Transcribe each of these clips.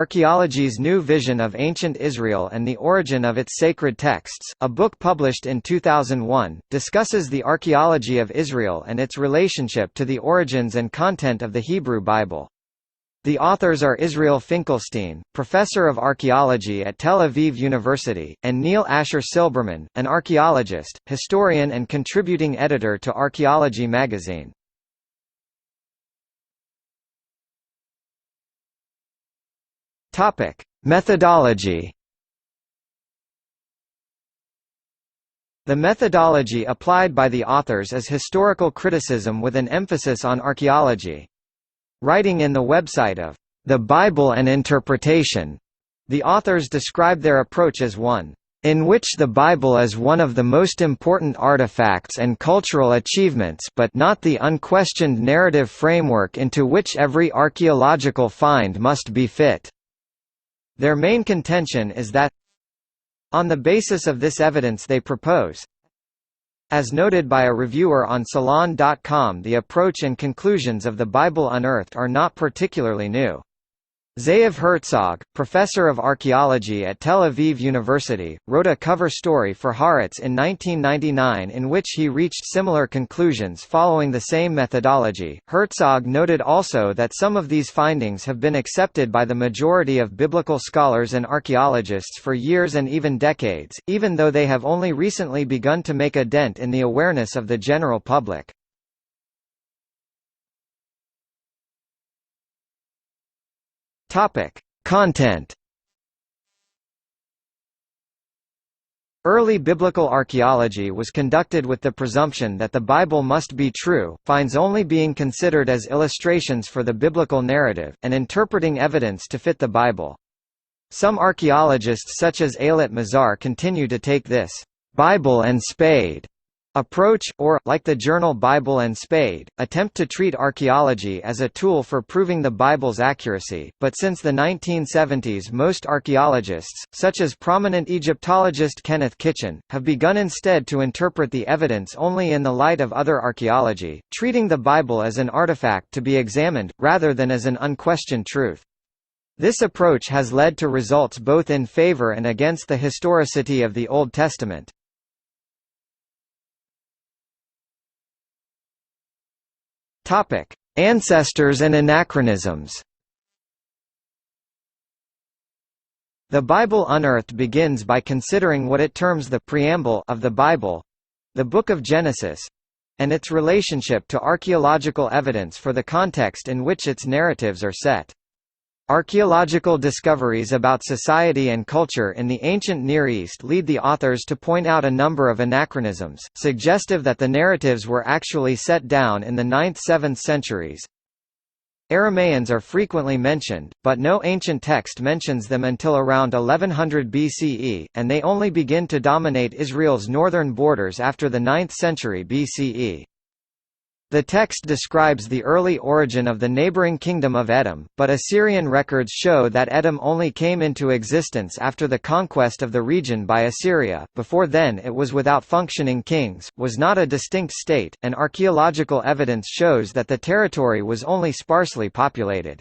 Archeology's New Vision of Ancient Israel and the Origin of Its Sacred Texts, a book published in 2001, discusses the archaeology of Israel and its relationship to the origins and content of the Hebrew Bible. The authors are Israel Finkelstein, professor of archaeology at Tel Aviv University, and Neil Asher Silberman, an archaeologist, historian and contributing editor to Archeology magazine. Methodology. The methodology applied by the authors is historical criticism with an emphasis on archaeology. Writing in the website of The Bible and Interpretation, the authors describe their approach as one in which the Bible is one of the most important artifacts and cultural achievements, but not the unquestioned narrative framework into which every archaeological find must be fit. Their main contention is that, on the basis of this evidence they propose, as noted by a reviewer on Salon.com, the approach and conclusions of the Bible Unearthed are not particularly new. Ze'ev Herzog, professor of archaeology at Tel Aviv University, wrote a cover story for Haaretz in 1999 in which he reached similar conclusions following the same methodology. Herzog noted also that some of these findings have been accepted by the majority of biblical scholars and archaeologists for years and even decades, even though they have only recently begun to make a dent in the awareness of the general public. Content. Early biblical archaeology was conducted with the presumption that the Bible must be true, finds only being considered as illustrations for the biblical narrative, and interpreting evidence to fit the Bible. Some archaeologists such as Eilat Mazar continue to take this Bible and Spade approach, or, like the journal Bible and Spade, attempt to treat archaeology as a tool for proving the Bible's accuracy, but since the 1970s most archaeologists, such as prominent Egyptologist Kenneth Kitchen, have begun instead to interpret the evidence only in the light of other archaeology, treating the Bible as an artifact to be examined, rather than as an unquestioned truth. This approach has led to results both in favor and against the historicity of the Old Testament. Ancestors and anachronisms. The Bible Unearthed begins by considering what it terms the preamble of the Bible, the Book of Genesis, and its relationship to archaeological evidence for the context in which its narratives are set. Archaeological discoveries about society and culture in the ancient Near East lead the authors to point out a number of anachronisms, suggestive that the narratives were actually set down in the 9th–7th centuries. Aramaeans are frequently mentioned, but no ancient text mentions them until around 1100 BCE, and they only begin to dominate Israel's northern borders after the 9th century BCE. The text describes the early origin of the neighboring kingdom of Edom, but Assyrian records show that Edom only came into existence after the conquest of the region by Assyria. Before then it was without functioning kings, was not a distinct state, and archaeological evidence shows that the territory was only sparsely populated.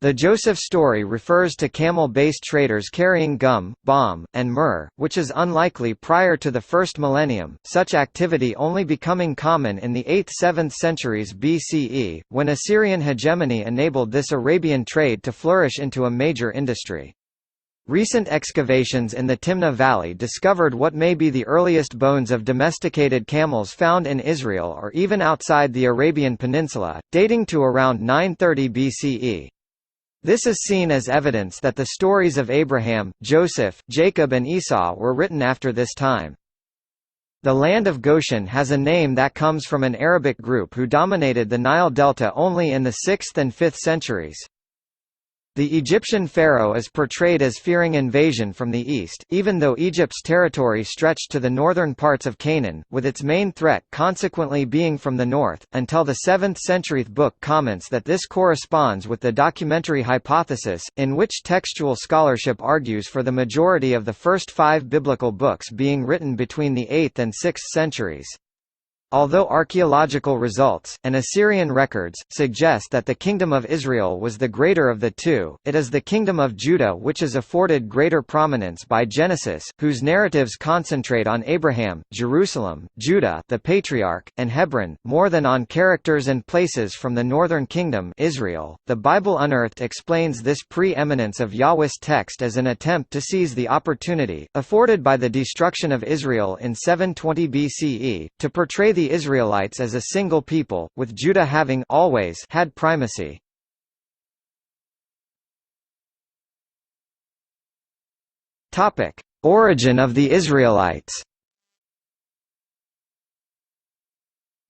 The Joseph story refers to camel-based traders carrying gum, balm, and myrrh, which is unlikely prior to the first millennium, such activity only becoming common in the 8th–7th centuries BCE, when Assyrian hegemony enabled this Arabian trade to flourish into a major industry. Recent excavations in the Timna Valley discovered what may be the earliest bones of domesticated camels found in Israel or even outside the Arabian Peninsula, dating to around 930 BCE. This is seen as evidence that the stories of Abraham, Joseph, Jacob and Esau were written after this time. The land of Goshen has a name that comes from an Arabic group who dominated the Nile Delta only in the 6th and 5th centuries. The Egyptian pharaoh is portrayed as fearing invasion from the east, even though Egypt's territory stretched to the northern parts of Canaan, with its main threat consequently being from the north, until the 7th century book comments that this corresponds with the documentary hypothesis, in which textual scholarship argues for the majority of the first 5 biblical books being written between the 8th and 6th centuries. Although archaeological results, and Assyrian records, suggest that the Kingdom of Israel was the greater of the two, it is the Kingdom of Judah which is afforded greater prominence by Genesis, whose narratives concentrate on Abraham, Jerusalem, Judah the Patriarch, and Hebron, more than on characters and places from the northern kingdom Israel. The Bible Unearthed explains this pre-eminence of Yahweh's text as an attempt to seize the opportunity, afforded by the destruction of Israel in 720 BCE, to portray the Israelites as a single people, with Judah having always had primacy. Topic: Origin of the Israelites.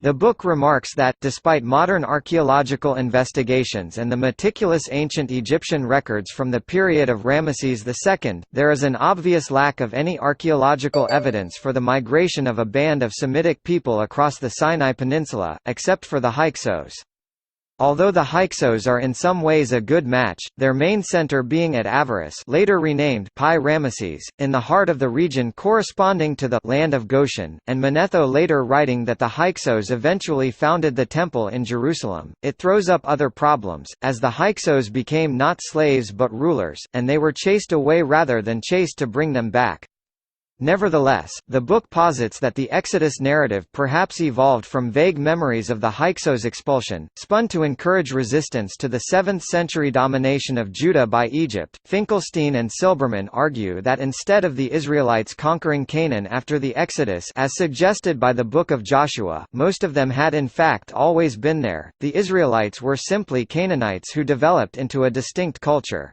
The book remarks that, despite modern archaeological investigations and the meticulous ancient Egyptian records from the period of Ramesses II, there is an obvious lack of any archaeological evidence for the migration of a band of Semitic people across the Sinai Peninsula, except for the Hyksos. Although the Hyksos are in some ways a good match, their main center being at Avaris, later renamed Pi Ramesses, in the heart of the region corresponding to the land of Goshen, and Manetho later writing that the Hyksos eventually founded the temple in Jerusalem, it throws up other problems, as the Hyksos became not slaves but rulers, and they were chased away rather than chased to bring them back. Nevertheless, the book posits that the Exodus narrative perhaps evolved from vague memories of the Hyksos expulsion, spun to encourage resistance to the 7th-century domination of Judah by Egypt. Finkelstein and Silberman argue that instead of the Israelites conquering Canaan after the Exodus as suggested by the Book of Joshua, most of them had in fact always been there. The Israelites were simply Canaanites who developed into a distinct culture.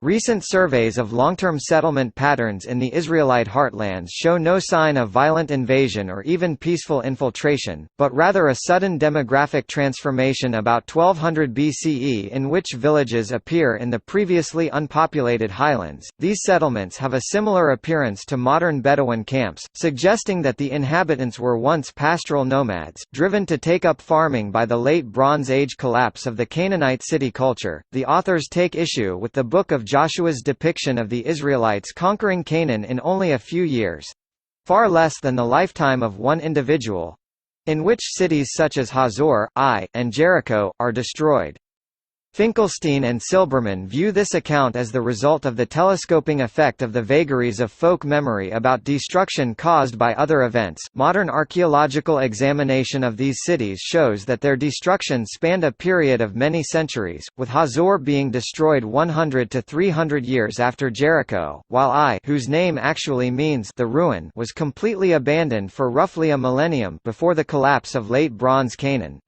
Recent surveys of long-term settlement patterns in the Israelite heartlands show no sign of violent invasion or even peaceful infiltration, but rather a sudden demographic transformation about 1200 BCE in which villages appear in the previously unpopulated highlands. These settlements have a similar appearance to modern Bedouin camps, suggesting that the inhabitants were once pastoral nomads, driven to take up farming by the late Bronze Age collapse of the Canaanite city culture. The authors take issue with the Book of Joshua's depiction of the Israelites conquering Canaan in only a few years—far less than the lifetime of one individual—in which cities such as Hazor, Ai, and Jericho, are destroyed. Finkelstein and Silberman view this account as the result of the telescoping effect of the vagaries of folk memory about destruction caused by other events. Modern archaeological examination of these cities shows that their destruction spanned a period of many centuries, with Hazor being destroyed 100 to 300 years after Jericho, while Ai, whose name actually means the ruin, was completely abandoned for roughly a millennium before the collapse of Late Bronze Canaan.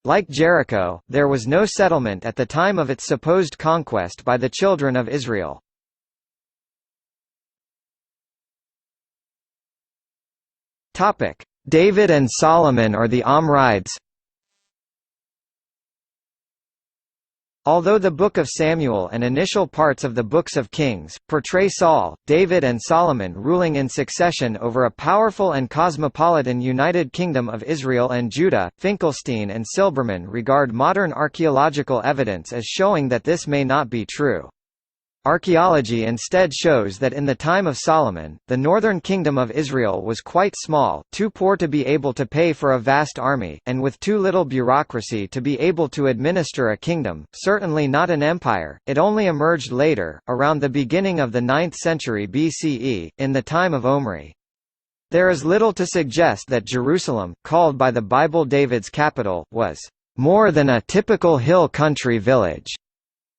Like Jericho, there was no settlement at the time of its supposed conquest by the children of Israel. David and Solomon or the Omrides. Although the Book of Samuel and initial parts of the books of Kings portray Saul, David and Solomon ruling in succession over a powerful and cosmopolitan United Kingdom of Israel and Judah, Finkelstein and Silberman regard modern archaeological evidence as showing that this may not be true. Archaeology instead shows that in the time of Solomon, the northern kingdom of Israel was quite small, too poor to be able to pay for a vast army, and with too little bureaucracy to be able to administer a kingdom, certainly not an empire. It only emerged later, around the beginning of the 9th century BCE, in the time of Omri. There is little to suggest that Jerusalem, called by the Bible David's capital, was more than a typical hill country village.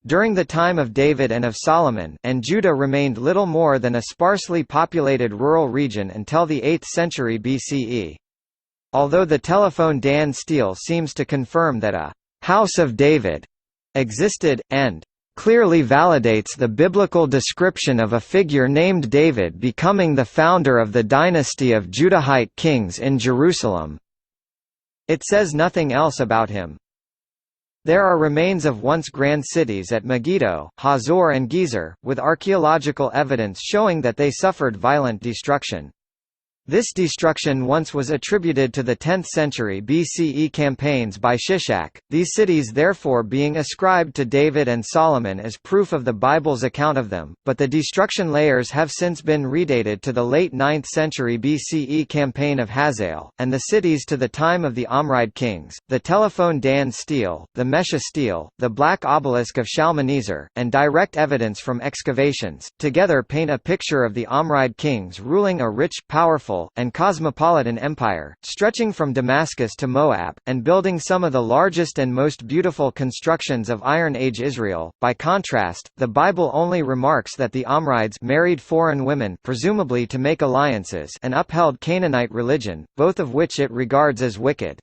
During the time of David and of Solomon, and Judah remained little more than a sparsely populated rural region until the 8th century BCE. Although the telephone Dan Steele seems to confirm that a «House of David» existed, and clearly validates the biblical description of a figure named David becoming the founder of the dynasty of Judahite kings in Jerusalem, it says nothing else about him. There are remains of once grand cities at Megiddo, Hazor and Gezer, with archaeological evidence showing that they suffered violent destruction. This destruction once was attributed to the 10th century BCE campaigns by Shishak, these cities therefore being ascribed to David and Solomon as proof of the Bible's account of them, but the destruction layers have since been redated to the late 9th century BCE campaign of Hazael, and the cities to the time of the Omride kings. The telephone Dan stele, the Mesha stele, the black obelisk of Shalmaneser, and direct evidence from excavations, together paint a picture of the Omride kings ruling a rich, powerful, and cosmopolitan empire, stretching from Damascus to Moab, and building some of the largest and most beautiful constructions of Iron Age Israel. By contrast, the Bible only remarks that the Omrides married foreign women, presumably to make alliances, and upheld Canaanite religion, both of which it regards as wicked.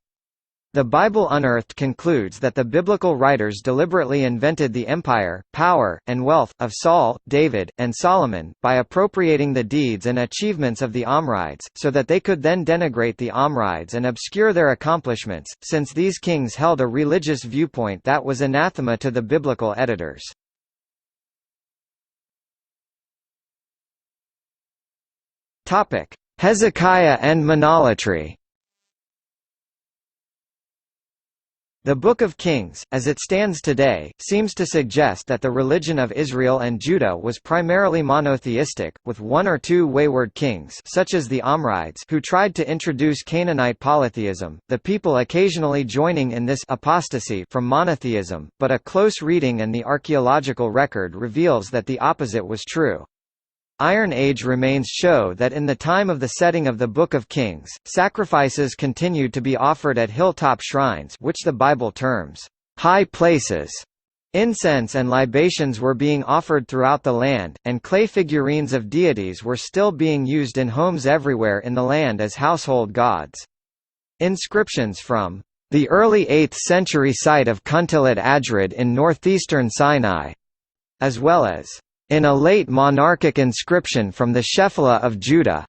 The Bible Unearthed concludes that the biblical writers deliberately invented the empire, power, and wealth, of Saul, David, and Solomon, by appropriating the deeds and achievements of the Omrides, so that they could then denigrate the Omrides and obscure their accomplishments, since these kings held a religious viewpoint that was anathema to the biblical editors. Hezekiah and monolatry. The Book of Kings, as it stands today, seems to suggest that the religion of Israel and Judah was primarily monotheistic, with one or two wayward kings such as the Omrides who tried to introduce Canaanite polytheism, the people occasionally joining in this apostasy from monotheism, but a close reading and the archaeological record reveals that the opposite was true. Iron Age remains show that in the time of the setting of the Book of Kings, sacrifices continued to be offered at hilltop shrines, which the Bible terms high places. Incense and libations were being offered throughout the land, and clay figurines of deities were still being used in homes everywhere in the land as household gods. Inscriptions from the early 8th century site of Kuntilat Ajrid in northeastern Sinai, as well as in a late monarchic inscription from the Shephelah of Judah,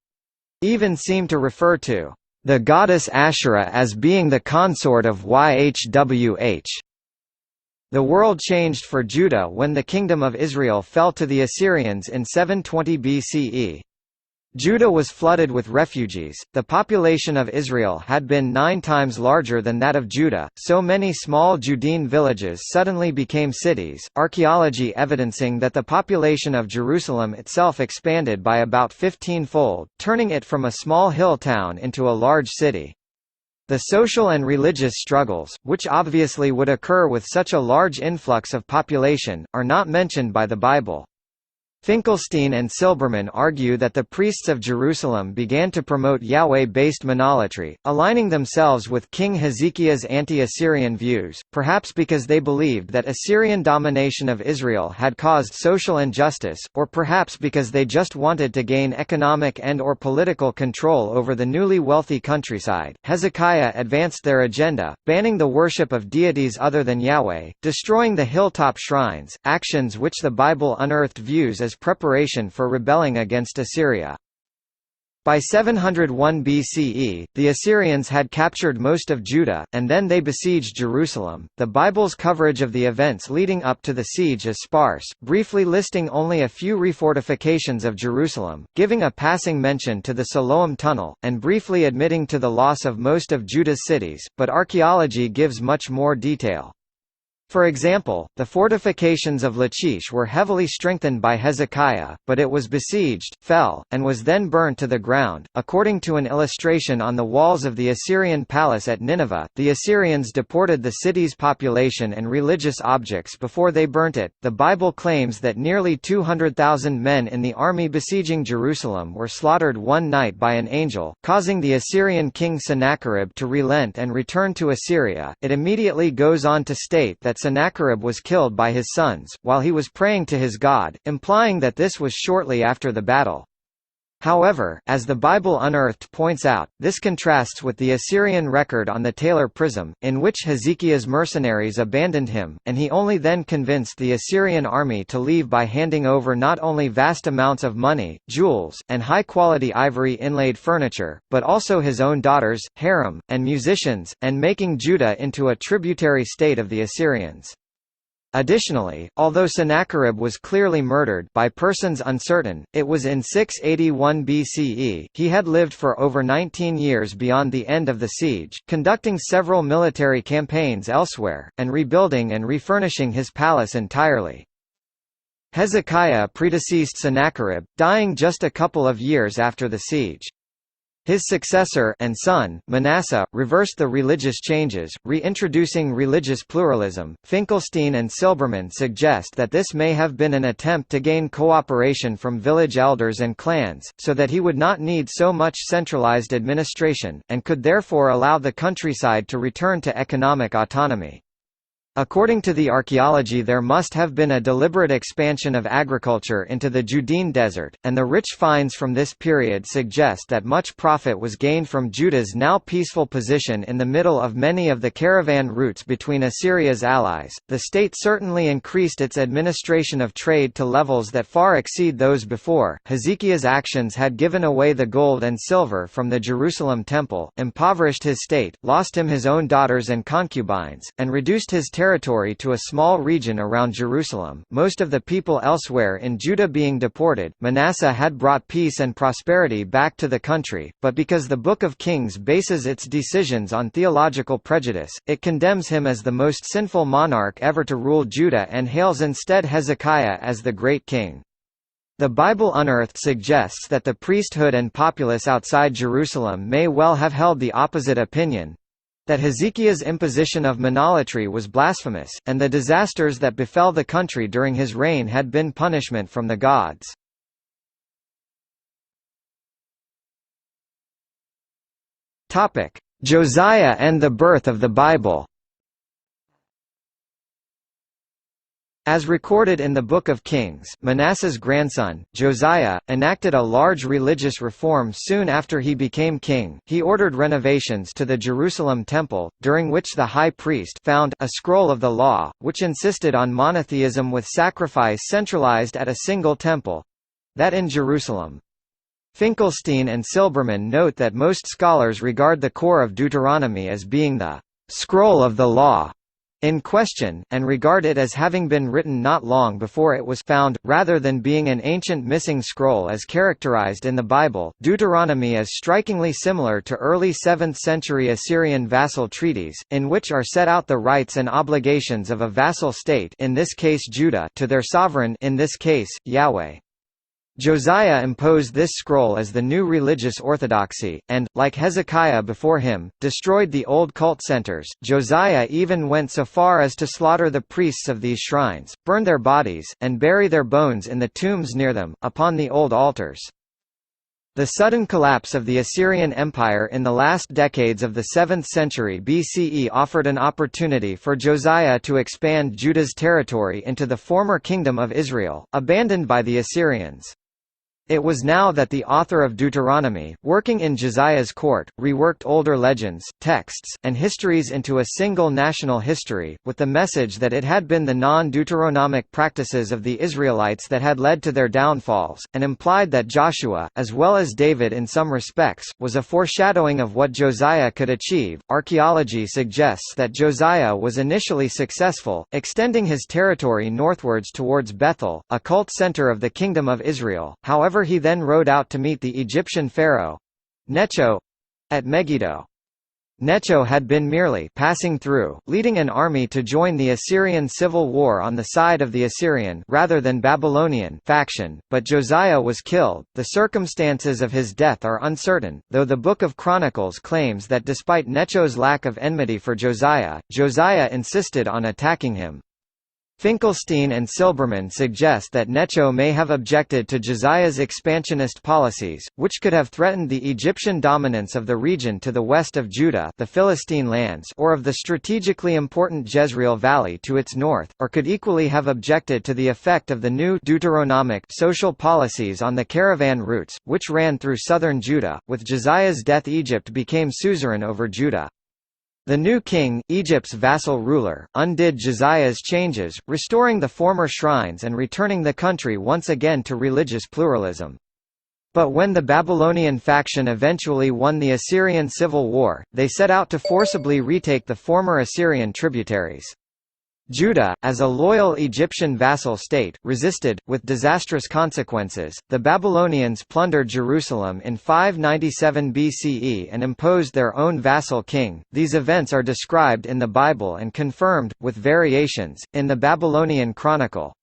even seem to refer to the goddess Asherah as being the consort of Yhwh. The world changed for Judah when the kingdom of Israel fell to the Assyrians in 720 BCE. Judah was flooded with refugees. The population of Israel had been 9 times larger than that of Judah, so many small Judean villages suddenly became cities. Archaeology evidencing that the population of Jerusalem itself expanded by about 15-fold, turning it from a small hill town into a large city. The social and religious struggles, which obviously would occur with such a large influx of population, are not mentioned by the Bible. Finkelstein and Silberman argue that the priests of Jerusalem began to promote Yahweh-based monolatry, aligning themselves with King Hezekiah's anti-Assyrian views, perhaps because they believed that Assyrian domination of Israel had caused social injustice, or perhaps because they just wanted to gain economic and/or political control over the newly wealthy countryside. Hezekiah advanced their agenda, banning the worship of deities other than Yahweh, destroying the hilltop shrines, actions which the Bible Unearthed views as preparation for rebelling against Assyria. By 701 BCE, the Assyrians had captured most of Judah, and then they besieged Jerusalem. The Bible's coverage of the events leading up to the siege is sparse, briefly listing only a few refortifications of Jerusalem, giving a passing mention to the Siloam Tunnel, and briefly admitting to the loss of most of Judah's cities, but archaeology gives much more detail. For example, the fortifications of Lachish were heavily strengthened by Hezekiah, but it was besieged, fell, and was then burnt to the ground. According to an illustration on the walls of the Assyrian palace at Nineveh, the Assyrians deported the city's population and religious objects before they burnt it. The Bible claims that nearly 200,000 men in the army besieging Jerusalem were slaughtered one night by an angel, causing the Assyrian king Sennacherib to relent and return to Assyria. It immediately goes on to state that Sennacherib was killed by his sons, while he was praying to his God, implying that this was shortly after the battle. However, as the Bible Unearthed points out, this contrasts with the Assyrian record on the Taylor Prism, in which Hezekiah's mercenaries abandoned him, and he only then convinced the Assyrian army to leave by handing over not only vast amounts of money, jewels, and high-quality ivory inlaid furniture, but also his own daughters, harem, and musicians, and making Judah into a tributary state of the Assyrians. Additionally, although Sennacherib was clearly murdered by persons uncertain, it was in 681 BCE. He had lived for over 19 years beyond the end of the siege, conducting several military campaigns elsewhere, and rebuilding and refurnishing his palace entirely. Hezekiah predeceased Sennacherib, dying just a couple of years after the siege. His successor and son, Manasseh, reversed the religious changes, reintroducing religious pluralism. Finkelstein and Silberman suggest that this may have been an attempt to gain cooperation from village elders and clans, so that he would not need so much centralized administration, and could therefore allow the countryside to return to economic autonomy. According to the archaeology, there must have been a deliberate expansion of agriculture into the Judean desert, and the rich finds from this period suggest that much profit was gained from Judah's now peaceful position in the middle of many of the caravan routes between Assyria's allies. The state certainly increased its administration of trade to levels that far exceed those before. Hezekiah's actions had given away the gold and silver from the Jerusalem temple, impoverished his state, lost him his own daughters and concubines, and reduced his territory to a small region around Jerusalem, most of the people elsewhere in Judah being deported. Manasseh had brought peace and prosperity back to the country, but because the Book of Kings bases its decisions on theological prejudice, it condemns him as the most sinful monarch ever to rule Judah and hails instead Hezekiah as the great king. The Bible Unearthed suggests that the priesthood and populace outside Jerusalem may well have held the opposite opinion, that Hezekiah's imposition of monolatry was blasphemous, and the disasters that befell the country during his reign had been punishment from the gods. Josiah and the birth of the Bible. As recorded in the Book of Kings, Manasseh's grandson, Josiah, enacted a large religious reform soon after he became king. He ordered renovations to the Jerusalem temple, during which the high priest found a scroll of the law, which insisted on monotheism with sacrifice centralized at a single temple—that in Jerusalem. Finkelstein and Silberman note that most scholars regard the core of Deuteronomy as being the scroll of the law in question, and regard it as having been written not long before it was found, rather than being an ancient missing scroll as characterized in the Bible. Deuteronomy is strikingly similar to early 7th century Assyrian vassal treaties, in which are set out the rights and obligations of a vassal state, in this case Judah, to their sovereign, in this case, Yahweh. Josiah imposed this scroll as the new religious orthodoxy, and, like Hezekiah before him, destroyed the old cult centers. Josiah even went so far as to slaughter the priests of these shrines, burn their bodies, and bury their bones in the tombs near them, upon the old altars. The sudden collapse of the Assyrian Empire in the last decades of the 7th century BCE offered an opportunity for Josiah to expand Judah's territory into the former Kingdom of Israel, abandoned by the Assyrians. It was now that the author of Deuteronomy, working in Josiah's court, reworked older legends, texts, and histories into a single national history, with the message that it had been the non-Deuteronomic practices of the Israelites that had led to their downfalls, and implied that Joshua, as well as David in some respects, was a foreshadowing of what Josiah could achieve. Archaeology suggests that Josiah was initially successful, extending his territory northwards towards Bethel, a cult center of the Kingdom of Israel. However, he then rode out to meet the Egyptian pharaoh Necho at Megiddo. Necho had been merely passing through, leading an army to join the Assyrian civil war on the side of the Assyrian rather than Babylonian faction, but Josiah was killed. The circumstances of his death are uncertain, though the Book of Chronicles claims that despite Necho's lack of enmity for Josiah, Josiah insisted on attacking him. Finkelstein and Silberman suggest that Necho may have objected to Josiah's expansionist policies, which could have threatened the Egyptian dominance of the region to the west of Judah, the Philistine lands, or of the strategically important Jezreel Valley to its north, or could equally have objected to the effect of the new Deuteronomic social policies on the caravan routes, which ran through southern Judah. With Josiah's death, Egypt became suzerain over Judah. The new king, Egypt's vassal ruler, undid Josiah's changes, restoring the former shrines and returning the country once again to religious pluralism. But when the Babylonian faction eventually won the Assyrian civil war, they set out to forcibly retake the former Assyrian tributaries. Judah, as a loyal Egyptian vassal state, resisted, with disastrous consequences. The Babylonians plundered Jerusalem in 597 BCE and imposed their own vassal king. These events are described in the Bible and confirmed, with variations, in the Babylonian Chronicle.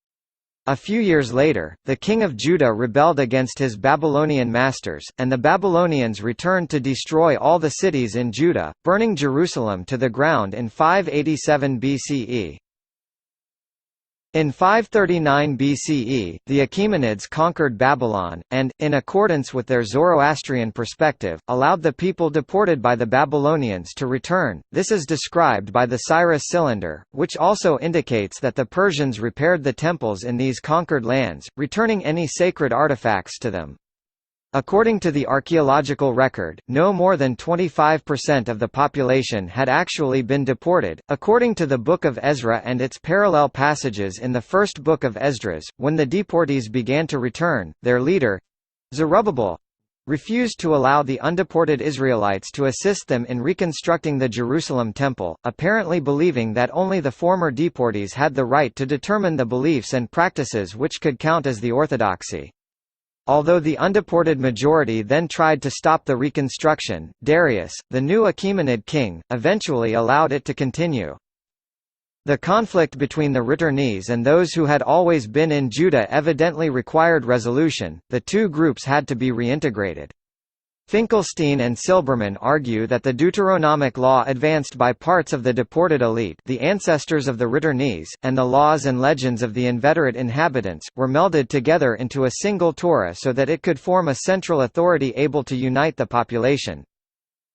A few years later, the king of Judah rebelled against his Babylonian masters, and the Babylonians returned to destroy all the cities in Judah, burning Jerusalem to the ground in 587 BCE. In 539 BCE, the Achaemenids conquered Babylon, and, in accordance with their Zoroastrian perspective, allowed the people deported by the Babylonians to return. This is described by the Cyrus Cylinder, which also indicates that the Persians repaired the temples in these conquered lands, returning any sacred artifacts to them. According to the archaeological record, no more than 25% of the population had actually been deported. According to the Book of Ezra and its parallel passages in the first book of Esdras, when the deportees began to return, their leader, Zerubbabel, refused to allow the undeported Israelites to assist them in reconstructing the Jerusalem temple, apparently believing that only the former deportees had the right to determine the beliefs and practices which could count as the orthodoxy. Although the undeported majority then tried to stop the reconstruction, Darius, the new Achaemenid king, eventually allowed it to continue. The conflict between the returnees and those who had always been in Judah evidently required resolution. The two groups had to be reintegrated. Finkelstein and Silberman argue that the Deuteronomic law advanced by parts of the deported elite, the ancestors of the returnees, and the laws and legends of the inveterate inhabitants, were melded together into a single Torah so that it could form a central authority able to unite the population.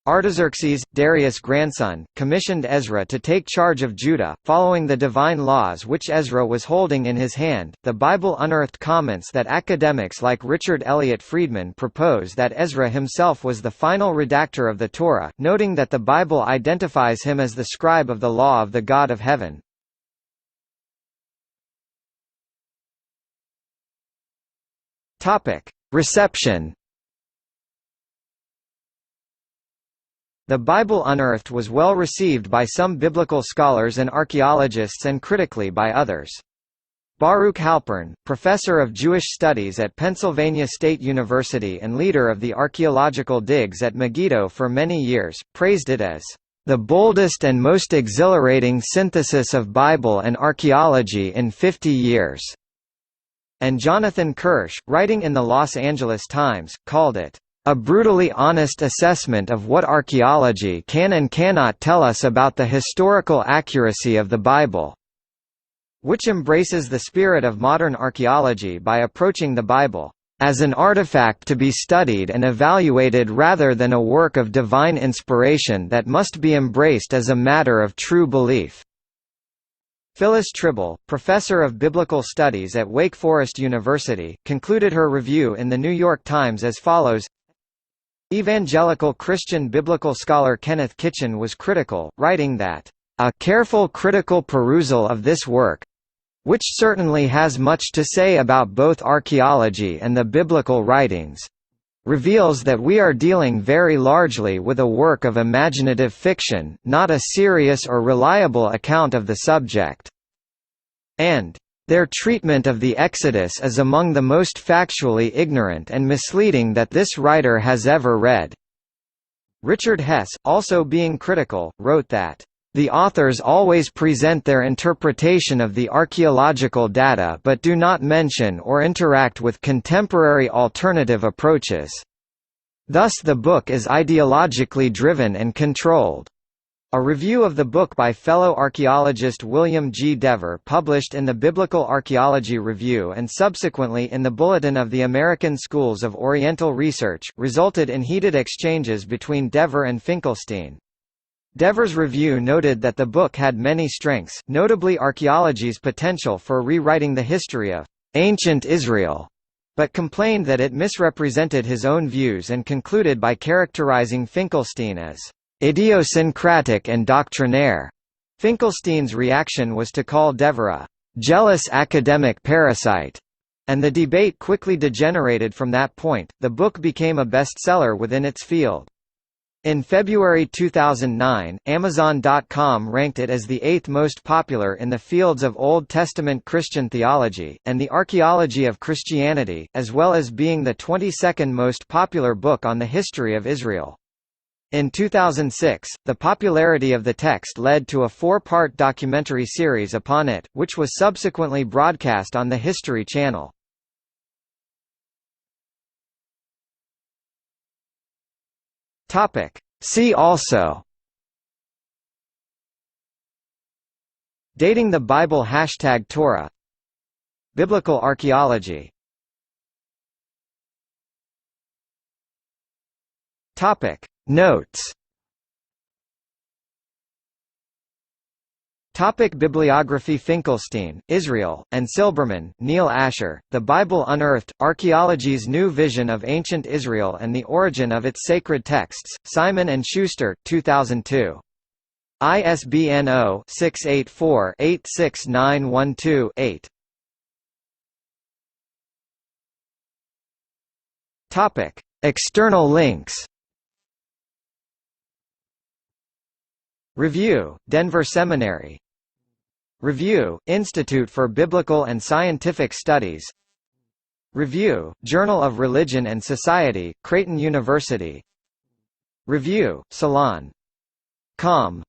Artaxerxes, Darius' grandson, commissioned Ezra to take charge of Judah, following the divine laws which Ezra was holding in his hand. The Bible Unearthed comments that academics like Richard Elliott Friedman propose that Ezra himself was the final redactor of the Torah, noting that the Bible identifies him as the scribe of the law of the God of heaven. Topic: Reception. The Bible Unearthed was well received by some biblical scholars and archaeologists and critically by others. Baruch Halpern, professor of Jewish studies at Pennsylvania State University and leader of the archaeological digs at Megiddo for many years, praised it as the boldest and most exhilarating synthesis of Bible and archaeology in 50 years. And Jonathan Kirsch, writing in the Los Angeles Times, called it a brutally honest assessment of what archaeology can and cannot tell us about the historical accuracy of the Bible, which embraces the spirit of modern archaeology by approaching the Bible as an artifact to be studied and evaluated rather than a work of divine inspiration that must be embraced as a matter of true belief. Phyllis Tribble, professor of biblical studies at Wake Forest University, concluded her review in The New York Times as follows: Evangelical Christian biblical scholar Kenneth Kitchen was critical, writing that, "A careful critical perusal of this work, which certainly has much to say about both archaeology and the biblical writings, reveals that we are dealing very largely with a work of imaginative fiction, not a serious or reliable account of the subject. And their treatment of the Exodus is among the most factually ignorant and misleading that this writer has ever read." Richard Hess, also being critical, wrote that, "The authors always present their interpretation of the archaeological data but do not mention or interact with contemporary alternative approaches. Thus the book is ideologically driven and controlled." A review of the book by fellow archaeologist William G. Dever, published in the Biblical Archaeology Review and subsequently in the Bulletin of the American Schools of Oriental Research, resulted in heated exchanges between Dever and Finkelstein. Dever's review noted that the book had many strengths, notably archaeology's potential for rewriting the history of ancient Israel, but complained that it misrepresented his own views and concluded by characterizing Finkelstein as idiosyncratic and doctrinaire. Finkelstein's reaction was to call Dever a jealous academic parasite, and the debate quickly degenerated from that point. The book became a bestseller within its field. In February 2009, Amazon.com ranked it as the 8th most popular in the fields of Old Testament Christian theology, and the archaeology of Christianity, as well as being the 22nd most popular book on the history of Israel. In 2006, the popularity of the text led to a 4-part documentary series upon it, which was subsequently broadcast on the History Channel. See also: Dating the Bible # Torah, Biblical archaeology. Notes. Bibliography: Finkelstein, Israel, and Silberman, Neil Asher, The Bible Unearthed, Archaeology's New Vision of Ancient Israel and the Origin of Its Sacred Texts, Simon & Schuster, 2002. ISBN 0-684-86912-8. External links. Review, Denver Seminary. Review, Institute for Biblical and Scientific Studies. Review, Journal of Religion and Society, Creighton University. Review, Salon.com